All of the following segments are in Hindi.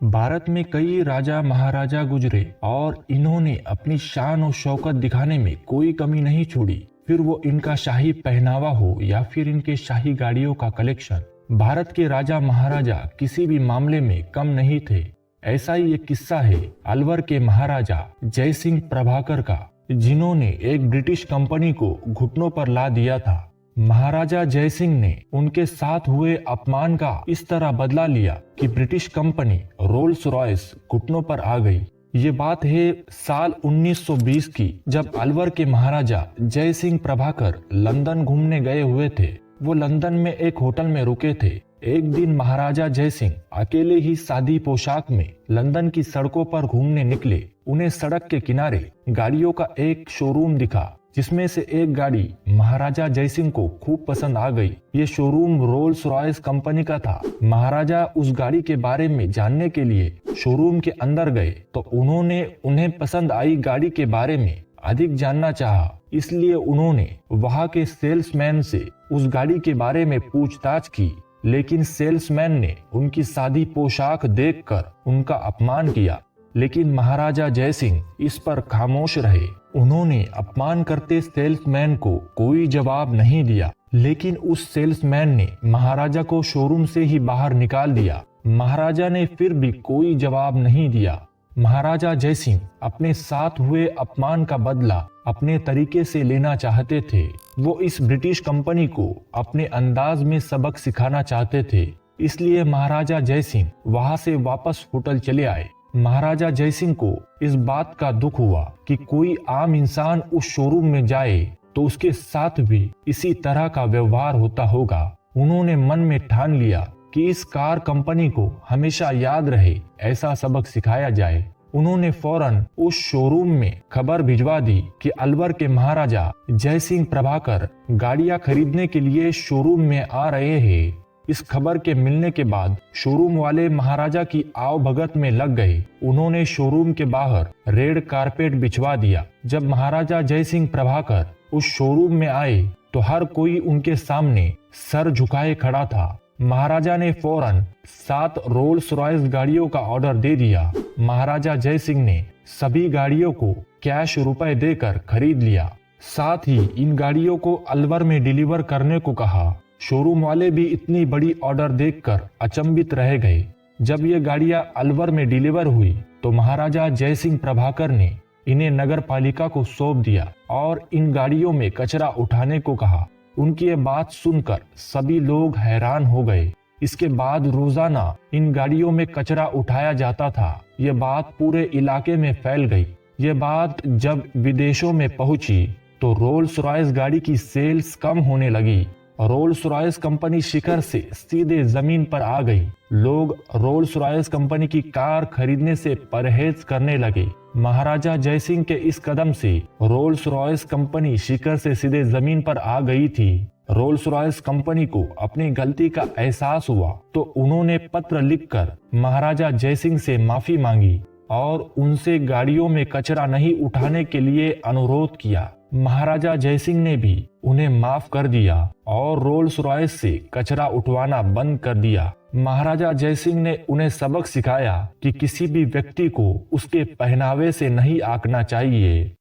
भारत में कई राजा महाराजा गुजरे और इन्होंने अपनी शान और शौकत दिखाने में कोई कमी नहीं छोड़ी। फिर वो इनका शाही पहनावा हो या फिर इनके शाही गाड़ियों का कलेक्शन, भारत के राजा महाराजा किसी भी मामले में कम नहीं थे। ऐसा ही एक किस्सा है अलवर के महाराजा जय सिंह प्रभाकर का, जिन्होंने एक ब्रिटिश कंपनी को घुटनों पर ला दिया था। महाराजा जय सिंह ने उनके साथ हुए अपमान का इस तरह बदला लिया कि ब्रिटिश कंपनी रोल्स रॉयस घुटनों पर आ गई। ये बात है साल 1920 की, जब अलवर के महाराजा जय सिंह प्रभाकर लंदन घूमने गए हुए थे। वो लंदन में एक होटल में रुके थे। एक दिन महाराजा जय सिंह अकेले ही सादी पोशाक में लंदन की सड़कों पर घूमने निकले। उन्हें सड़क के किनारे गाड़ियों का एक शोरूम दिखा, जिसमें से एक गाड़ी महाराजा जय सिंह को खूब पसंद आ गई। ये शोरूम रोल्स रॉयस कंपनी का था। महाराजा उस गाड़ी के बारे में जानने के लिए शोरूम के अंदर गए तो उन्होंने उन्हें पसंद आई गाड़ी के बारे में अधिक जानना चाहा। इसलिए उन्होंने वहां के सेल्समैन से उस गाड़ी के बारे में पूछताछ की, लेकिन सेल्समैन ने उनकी सादी पोशाक देखकर उनका अपमान किया। लेकिन महाराजा जय सिंह इस पर खामोश रहे। उन्होंने अपमान करते सेल्समैन को कोई जवाब नहीं दिया, लेकिन उस सेल्समैन ने महाराजा को शोरूम से ही बाहर निकाल दिया। महाराजा ने फिर भी कोई जवाब नहीं दिया। महाराजा जय सिंह अपने साथ हुए अपमान का बदला अपने तरीके से लेना चाहते थे। वो इस ब्रिटिश कंपनी को अपने अंदाज में सबक सिखाना चाहते थे। इसलिए महाराजा जय सिंह वहां से वापस होटल चले आए। महाराजा जय सिंह को इस बात का दुख हुआ कि कोई आम इंसान उस शोरूम में जाए तो उसके साथ भी इसी तरह का व्यवहार होता होगा। उन्होंने मन में ठान लिया कि इस कार कंपनी को हमेशा याद रहे ऐसा सबक सिखाया जाए। उन्होंने फौरन उस शोरूम में खबर भिजवा दी कि अलवर के महाराजा जय सिंह प्रभाकर गाड़ियां खरीदने के लिए शोरूम में आ रहे हैं। इस खबर के मिलने के बाद शोरूम वाले महाराजा की आवभगत में लग गए। उन्होंने शोरूम के बाहर रेड कारपेट बिछवा दिया। जब महाराजा जय सिंह प्रभाकर उस शोरूम में आए तो हर कोई उनके सामने सर झुकाए खड़ा था। महाराजा ने फौरन 7 रोल्स रॉयस गाड़ियों का ऑर्डर दे दिया। महाराजा जय सिंह ने सभी गाड़ियों को कैश रुपए देकर खरीद लिया। साथ ही इन गाड़ियों को अलवर में डिलीवर करने को कहा। शोरूम वाले भी इतनी बड़ी ऑर्डर देखकर अचंभित रह गए। जब ये गाड़ियां अलवर में डिलीवर हुई तो महाराजा जय सिंह प्रभाकर ने इन्हें नगर पालिका को सौंप दिया और इन गाड़ियों में कचरा उठाने को कहा। उनकी ये बात सुनकर सभी लोग हैरान हो गए। इसके बाद रोजाना इन गाड़ियों में कचरा उठाया जाता था। ये बात पूरे इलाके में फैल गई। ये बात जब विदेशों में पहुंची तो रोल्स रॉयस गाड़ी की सेल्स कम होने लगी। रोल्स रॉयस कंपनी शिखर से सीधे जमीन पर आ गई। लोग रोल्स रॉयस कंपनी की कार खरीदने से परहेज करने लगे। महाराजा जय सिंह के इस कदम से रोल्स रॉयस कंपनी शिखर से सीधे जमीन पर आ गई थी। रोल्स रॉयस कंपनी को अपनी गलती का एहसास हुआ तो उन्होंने पत्र लिखकर महाराजा जय सिंह से माफी मांगी और उनसे गाड़ियों में कचरा नहीं उठाने के लिए अनुरोध किया। महाराजा जय सिंह ने भी उन्हें माफ कर दिया और रोल्स रॉयस से कचरा उठवाना बंद कर दिया। महाराजा जय सिंह ने उन्हें सबक सिखाया कि किसी भी व्यक्ति को उसके पहनावे से नहीं आंकना चाहिए।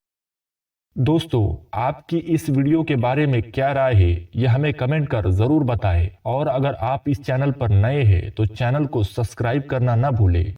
दोस्तों, आपकी इस वीडियो के बारे में क्या राय है, यह हमें कमेंट कर जरूर बताएं और अगर आप इस चैनल पर नए हैं तो चैनल को सब्सक्राइब करना न भूलें।